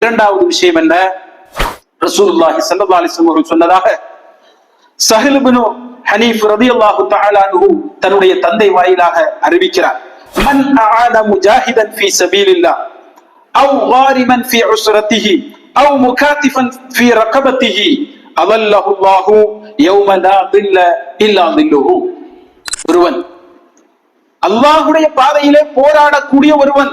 இரண்டாவது விஷயம் என்ன? ரசூலுல்லாஹி ஸல்லல்லாஹு அலைஹி வஸல்லம் சொன்னதாக ஸஹல் இப்னு ஹனீஃப் ரலியல்லாஹு தஆலா அன்ஹு தன்னுடைய தந்தை வாயிலாக அறிவிக்கிறார், மன் அஆன முஜாஹிதன் ஃபீ ஸபீலில்லாஹ் அவ் காரிமன் ஃபீ உஸ்ரத்திஹி அவ் முகாத்திஃபன் ஃபீ ரகபத்திஹி அவல்லஹு அல்லாஹு யௌம லா தில்ல இல்லா தில்லுஹு. ஒருவன் அல்லாஹ்வுடைய பாதையிலே போராடக்கூடிய ஒருவன்,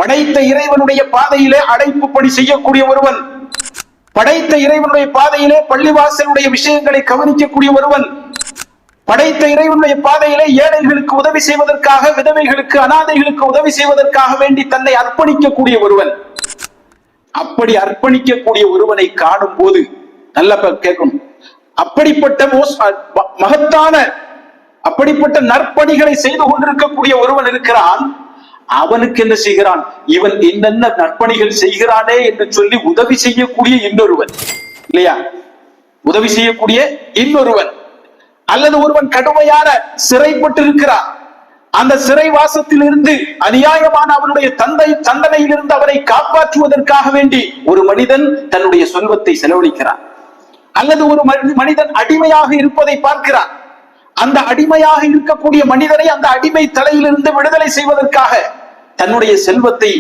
படைத்த இறைவனுடைய பாதையிலே அடைப்பு பணி செய்யக்கூடிய ஒருவன், படைத்த இறைவனுடைய பாதையிலே பள்ளிவாசலுடைய விஷயங்களை கவனிக்கக்கூடிய ஒருவன், படைத்த இறைவனுடைய பாதையிலே ஏழைகளுக்கு உதவி செய்வதற்காக, விதவைகளுக்கு, அனாதைகளுக்கு உதவி செய்வதற்காக வேண்டி தன்னை அர்ப்பணிக்கக்கூடிய ஒருவன், அப்படி அர்ப்பணிக்கக்கூடிய ஒருவனை காணும் போது நல்ல கேட்கணும், அப்படிப்பட்ட மகத்தான அப்படிப்பட்ட நற்பணிகளை செய்து கொண்டிருக்கக்கூடிய ஒருவன் இருக்கிறான், அவனுக்கு என்ன செய்கிறான், இவன் என்னென்ன நற்பணிகள் செய்கிறானே என்று சொல்லி உதவி செய்யக்கூடிய இன்னொருவன் இல்லையா, உதவி செய்யக்கூடிய இன்னொருவன். அல்லது ஒருவன் கடுமையான சிறைப்பட்டு இருக்கிறான், அந்த சிறைவாசத்தில் இருந்து அநியாயமான அவனுடைய தண்டனையிலிருந்து அவனை காப்பாற்றுவதற்காக வேண்டி ஒரு மனிதன் தன்னுடைய செல்வத்தை செலவழிக்கிறான். அல்லது ஒரு மனிதன் அடிமையாக இருப்பதை பார்க்கிறான், அந்த அடிமையாக இருக்கக்கூடிய மனிதனை அந்த அடிமை தலையிலிருந்து விடுதலை செய்வதற்காக தன்னுடைய செல்வத்தை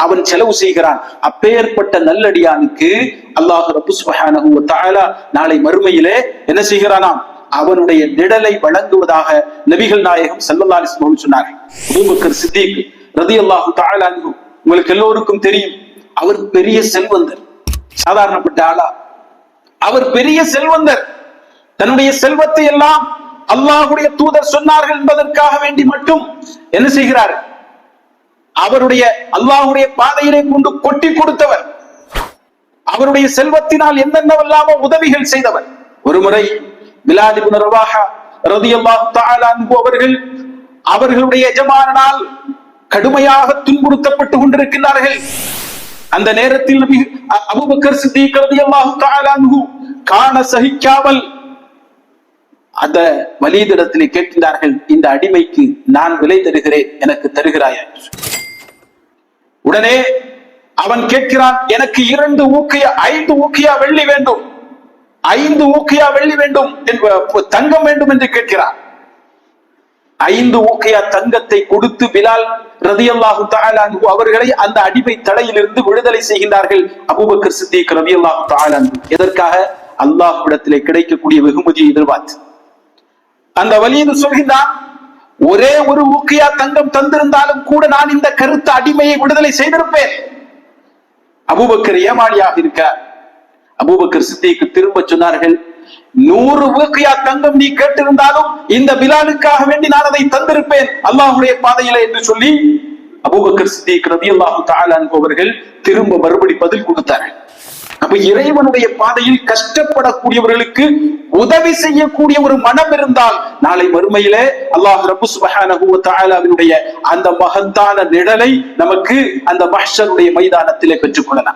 அவன் செலவு செய்கிறான். அப்பேற்பட்ட நல்லடியானுக்கு அல்லாஹ் ரப்பு சுப்ஹானஹு வ தஆலா நாளை மறுமையிலே என்ன செய்கிறானாம், அவனுடைய நிழலை வழங்குவதாக நபிகள் நாயகம் ஸல்லல்லாஹு அலைஹி வஸல்லம் சொன்னார்கள். அபூபக்கர் சித்திக் ரலியல்லாஹு தஆலா அன்ஹு உங்களுக்கு எல்லோருக்கும் தெரியும், அவர் பெரிய செல்வந்தர், சாதாரணப்பட்ட ஆளா, அவர் பெரிய செல்வந்தர். தன்னுடைய செல்வத்தை எல்லாம் அல்லாஹ்வுடைய தூதர் சொன்னார்கள் என்பதற்காக வேண்டி மட்டும் என்ன செய்கிறார், அவருடைய அல்லாஹ்வுடைய பாதையிலே கொண்டு கொட்டி கொடுத்தவர், அவருடைய செல்வத்தினால் என்னென்னவெல்லாமோ உதவிகள் செய்தவர். ஒருமுறை பிலால் இப்னு ரவாஹா ரலியல்லாஹு தஆலா அன்ஹு அவர்களுடைய எஜமானனால் கடுமையாக துன்புறுத்தப்பட்டு கொண்டிருக்கிறார்கள். அந்த நேரத்தில் அபூபக்கர் சித்திக் ரலியல்லாஹு தஆலா அன்ஹு காண சகிக்காமல் அந்த வலீதிடத்திலே கேட்கிறார்கள், இந்த அடிமைக்கு நான் விலை தருகிறேன், எனக்கு தருகிறாயா? உடனே அவன் கேட்கிறான், எனக்கு 2 ஊக்கியா 5 ஊக்கியா வெள்ளி வேண்டும், 5 ஊக்கியா வெள்ளி வேண்டும், தங்கம் வேண்டும் என்று கேட்கிறான். 5 ஊக்கியா தங்கத்தை கொடுத்து பிலால் ரலியல்லாஹு தஆலா அன்ஹு அவர்களை அந்த அடிமை தலையிலிருந்து விடுதலை செய்கின்றார்கள் அபூபக்கர் சித்திக் ரலியல்லாஹு தஆலா அன்ஹு. எதற்காக? அல்லாஹ்விடத்திலே கிடைக்கக்கூடிய வெகுமதியை எதிர்பார்த்து. அந்த வலீது சொல்கின்றான், ஒரே ஒரு ஊக்கியா தங்கம் தந்திருந்தாலும் கூட நான் இந்த கருத்து அடிமையை விடுதலை செய்திருப்பேன். அபூபக்கர் ஏமாளியாக இருக்கார். அபூபக்கர் சித்திக்கு திரும்ப சொன்னார்கள், 100 ஊக்கியா தங்கம் நீ கேட்டிருந்தாலும் இந்த பிலாலுக்காக வேண்டி நான் அதை தந்திருப்பேன் அல்லாஹ்வுடைய பாதையிலே என்று சொல்லி அபூபக்கர் சித்திக் ரலியல்லாஹு தஆலா அன்ஹு அவர்கள் திரும்ப மறுபடி பதில் கொடுத்தார்கள். அப்ப இறைவனுடைய பாதையில் கஷ்டப்படக்கூடியவர்களுக்கு உதவி செய்யக்கூடிய ஒரு மனம் இருந்தால் நாளை மறுமையிலே அல்லாஹ் ரப்பு சுப்ஹானஹு வ தஆலாவினுடைய அந்த மகத்தான நிழலை நமக்கு அந்த மஹ்ஷருடைய மைதானத்திலே பெற்றுக் கொள்ளலாம்.